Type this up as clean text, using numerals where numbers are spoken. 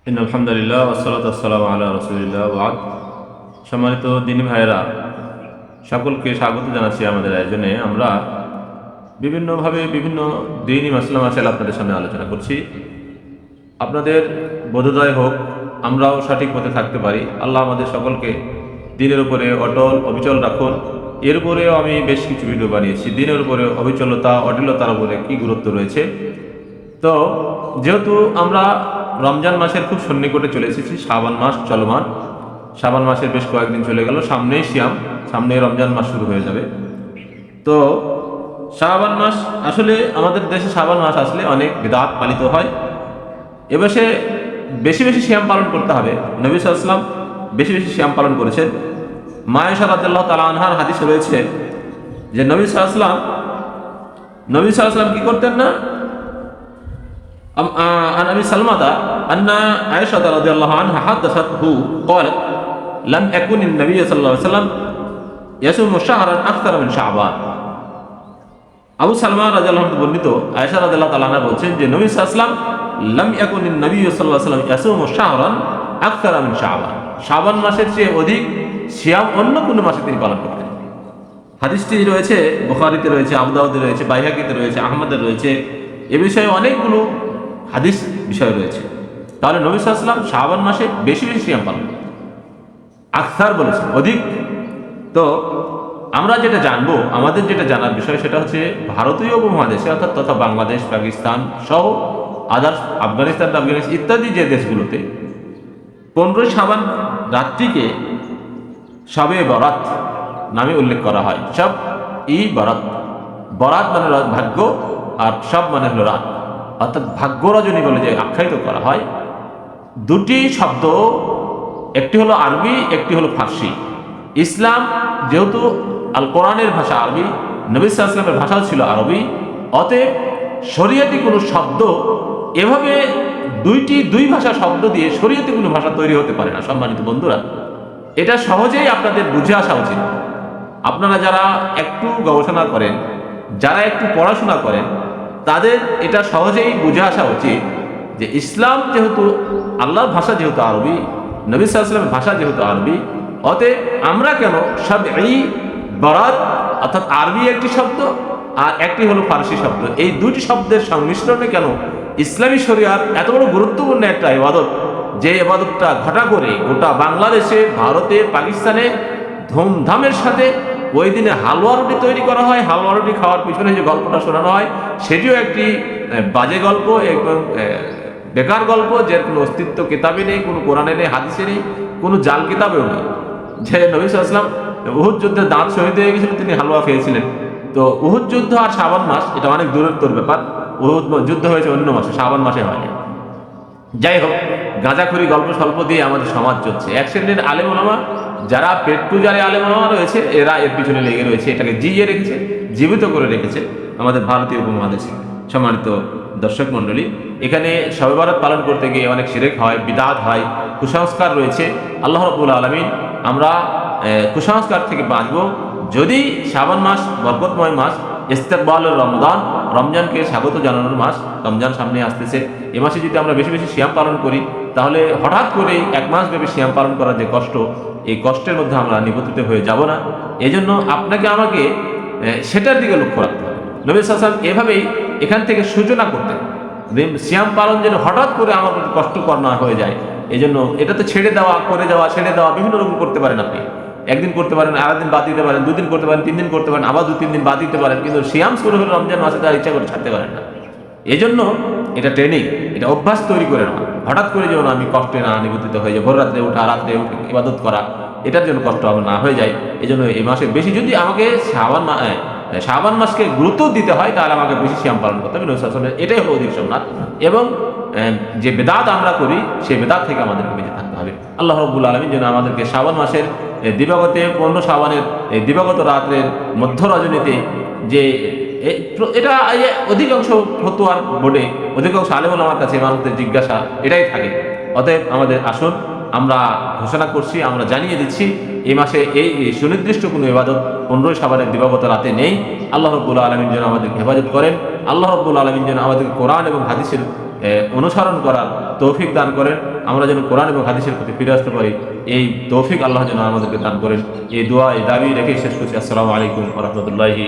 আলহামদুলিল্লাহ ওয়াসসালাতু ওয়াসসালামু আলা রাসূলিল্লাহ ওয়াদ। সম্মানিত দিনী ভাইয়েরা, সকলকে স্বাগত জানাচ্ছি আমাদের আয়োজনে। আমরা বিভিন্নভাবে বিভিন্ন দিনী মাসলা মাসাইল আপনাদের সামনে আলোচনা করছি। আপনাদের বোধোদয় হোক, আমরাও সঠিক পথে থাকতে পারি। আল্লাহ আমাদের সকলকে দিনের উপরে অটল অবিচল রাখুন। এর উপরেও আমি বেশ কিছু ভিডিও বানিয়েছি, দিনের উপরে অবিচলতা অটলতার উপরে কী গুরুত্ব রয়েছে। তো যেহেতু আমরা রমজান মাসের খুব সন্নিকটে চলে এসেছি, শাবান মাস চলমান, শাবান মাসের বেশ কয়েকদিন চলে গেল, সামনেই সিয়াম, সামনেই রমজান মাস শুরু হয়ে যাবে। তো শাবান মাস আসলে আমাদের দেশে শাবান মাস আসলে অনেক বিদআত পালিত হয়। এবছরে বেশি বেশি সিয়াম পালন করতে হবে। নবী সাল্লাল্লাহু আলাইহি ওয়াসাল্লাম বেশি বেশি সিয়াম পালন করেছেন। মা আয়েশা রাদিয়াল্লাহু তাআলা আনহার হাদিসে রয়েছে যে নবী সাল্লাল্লাহু আলাইহি ওয়াসাল্লাম কি করতেন না, عن أبي سلمة أن عائشة رضي الله عنها حدثته قالت لم يكن النبي صلى الله عليه وسلم يصوم شهرا أكثر من شعبان। আবু সালমা রাদিয়াল্লাহু আনহু বর্ণিত, আয়েশা রাদিয়াল্লাহু তাআলা আনহা বলছেন যে নবী সাল্লাল্লাহু আলাইহি ওয়াসাল্লাম লাম ইয়াকুনিন নবী সাল্লাল্লাহু আলাইহি ওয়াসাল্লাম ইয়াসুমু শাহরান আকসারা মিন শাবান, শাবান মাসের চেয়ে অধিক সিয়াম অন্য কোনো মাসে তিনি পালন করতেন। হাদিসটি রয়েছে বুখারীতে রয়েছে, আবু দাউদে রয়েছে, বাইহাকিতে রয়েছে, আহমদে রয়েছে। এ বিষয়ে অনেকগুলো হাদিস বিষয় রয়েছে। তাহলে নবী সাল্লাল্লাহু আলাইহি ওয়াসাল্লাম শাবান মাসে বেশি বেশি সিয়াম পালন করেন, আকসার বলেছেন, অধিক। তো আমরা যেটা জানবো, আমাদের যেটা জানার বিষয় সেটা হচ্ছে ভারতীয় উপমহাদেশে অর্থাৎ তথা বাংলাদেশ, পাকিস্তান সহ আদার্স, আফগানিস্তান ইত্যাদি যে দেশগুলোতে 15 শাবান রাত্রিকে শবে বরাত নামে উল্লেখ করা হয়। সব ই বরাত, বরাত মানে ভাগ্য আর সব মানে হলো রাত, অর্থাৎ ভাগ্য রজনী বলে যে আখ্যায়িত করা হয়। দুটি শব্দ, একটি হলো আরবি, একটি হলো ফার্সি। ইসলাম যেহেতু আল কোরআনের ভাষা আরবি, নবী সাল্লাল্লাহু আলাইহি ওয়াসাল্লামের ভাষাও ছিল আরবি, অতএব শরীয়তি কোনো শব্দ এভাবে দুই ভাষা শব্দ দিয়ে শরীয়তি কোনো ভাষা তৈরি হতে পারে না। সম্মানিত বন্ধুরা, এটা সহজেই আপনাদের বুঝে আসা উচিত। আপনারা যারা একটু গবেষণা করেন, যারা একটু পড়াশোনা করেন, তাদের এটা সহজেই বুঝে আসা উচিত যে ইসলাম যেহেতু আল্লাহর ভাষা, যেহেতু আরবি, নবী সাল্লাল্লাহু আলাইহি ওয়াসাল্লামের ভাষা যেহেতু আরবি, অতএব আমরা কেন সব এই বরাত অর্থাৎ আরবি একটি শব্দ আর একটি হলো ফার্সি শব্দ, এই দুটি শব্দের সংমিশ্রণে কেন ইসলামী শরিয়াত এত বড় গুরুত্বপূর্ণ একটা ইবাদত, যে ইবাদতটা ঘটা করে গোটা বাংলাদেশে, ভারতে, পাকিস্তানে ধুমধামের সাথে ওই দিনে হালুয়া রুটি তৈরি করা হয়। হালুয়া রুটি খাওয়ার পিছনে যে গল্পটা শোনানো হয় সেটিও একটি বাজে গল্প, একদম বেকার গল্প, যে কোনো অস্তিত্ব কিতাবে নেই, কোনো কোরআনে নেই, হাদিসে নেই, কোনো জাল কিতাবেও নেই। যে নবী সাল্লাল্লাহু আলাইহি ওয়াসাল্লাম উহুদ যুদ্ধে দাঁত শহীদ হয়ে গেছিল, তিনি হালুয়া খেয়েছিলেন। তো উহুদ যুদ্ধ আর শাবান মাস এটা অনেক দূরত্বর ব্যাপার। উহুদ যুদ্ধ হয়েছে অন্য মাসে, শাবান মাসে হয়নি। যাই হোক, গাঁজাখুরি গল্প স্বল্প দিয়ে আমাদের সমাজ চলছে। এক শ্রেণীর আলেম ওলামা, যারা পেট পূজারে আলেম ওলামা রয়েছে, এরা এর পিছনে লেগে রয়েছে, এটাকে জিইয়ে রেখেছে, জীবিত করে রেখেছে আমাদের ভারতীয় উপমহাদেশে। সম্মানিত দর্শক মণ্ডলী, এখানে শবে বরাত পালন করতে গিয়ে অনেক শিরক হয়, বিদআত হয়, কুসংস্কার রয়েছে। আল্লাহ রাব্বুল আলামিন আমরা কুসংস্কার থেকে বাঁচব যদি শাবান মাস বরকতময় মাস, ইস্তেকবালুর রমজান, রমজানকে স্বাগত জানানোর মাস, রমজান সামনে আসতেছে, এ মাসে যদি আমরা বেশি বেশি সিয়াম পালন করি, তাহলে হঠাৎ করে এক মাস ব্যাপী সিয়াম পালন করার যে কষ্ট, এই কষ্টের মধ্যে আমরা নিবন্ধিত হয়ে যাব না। এজন্য আপনাকে আমাকে সেটার দিকে লক্ষ্য রাখতে হবে। নবী সাল্লাল্লাহু আলাইহি ওয়াসাল্লাম এভাবেই এখান থেকে সূচনা করতেন, সিয়াম পালন যেন হঠাৎ করে আমার প্রতি কষ্টকর না হয়ে যায়। এই জন্য এটা তো ছেড়ে দেওয়া, করে দেওয়া, ছেড়ে দেওয়া বিভিন্ন রকম করতে পারেন। আপনি একদিন করতে পারেন, আরেকদিন বাদ দিতে পারেন, দুদিন করতে পারেন, 3 দিন করতে পারেন, আবার 2-3 দিন বাদ দিতে পারেন, কিন্তু সিয়াম শুরু হলে রমজান মাসে তার ইচ্ছা করে ছাড়তে পারেন না। এই জন্য এটা ট্রেনিং, এটা অভ্যাস তৈরি করে নেওয়া। হঠাৎ করে যেন আমি কষ্টে না নিবন্ধিত হয়ে যাই, ভোর রাত্রে ওঠা, রাত্রে উঠে ইবাদত করা, এটার জন্য কষ্ট আমার না হয়ে যায়। এই জন্য এই মাসে বেশি যদি আমাকে শাবান মাসকে গুরুত্ব দিতে হয়, তাহলে আমাকে বেশি সিয়াম পালন করতে হবে। নবী সাল্লাল্লাহু আলাইহি ওয়াসাল্লাম এটাই হলো অধিক সুন্নাত। এবং যে বেদাত আমরা করি, সেই বেদাত থেকে আমাদেরকে বেঁচে থাকতে হবে। আল্লাহ রাব্বুল আলামিন যেন আমাদেরকে শাবান মাসের দিবাগতে 15 শাবানের এই দিবাগত রাতের মধ্য রজনীতে, যে এটা অধিকাংশ ফতোয়ার বোর্ডে, অধিকাংশ আলেম ওলামার কাছে মানুষদের জিজ্ঞাসা এটাই থাকে। অতএব আমাদের আসুন, আমরা ঘোষণা করছি, আমরা জানিয়ে দিচ্ছি, এই মাসে এই সুনির্দিষ্ট কোনো ইবাদত 15 শাবানের দিবাগত রাতে নেই। আল্লাহ রাব্বুল আলামিন যেন আমাদেরকে হেফাজত করেন। আল্লাহ রাব্বুল আলামিন যেন আমাদেরকে কোরআন এবং হাদিসের অনুসরণ করার তৌফিক দান করেন। আমরা যেন কোরআন এবং হাদিসের প্রতি ফিরে আসতে পারি, এই তৌফিক আল্লাহ যেন আমাদেরকে দান করেন। এই দোয়া, এই দাবি রেখে শেষ করছি। আসসালামু আলাইকুম ওয়া রাহমাতুল্লাহি।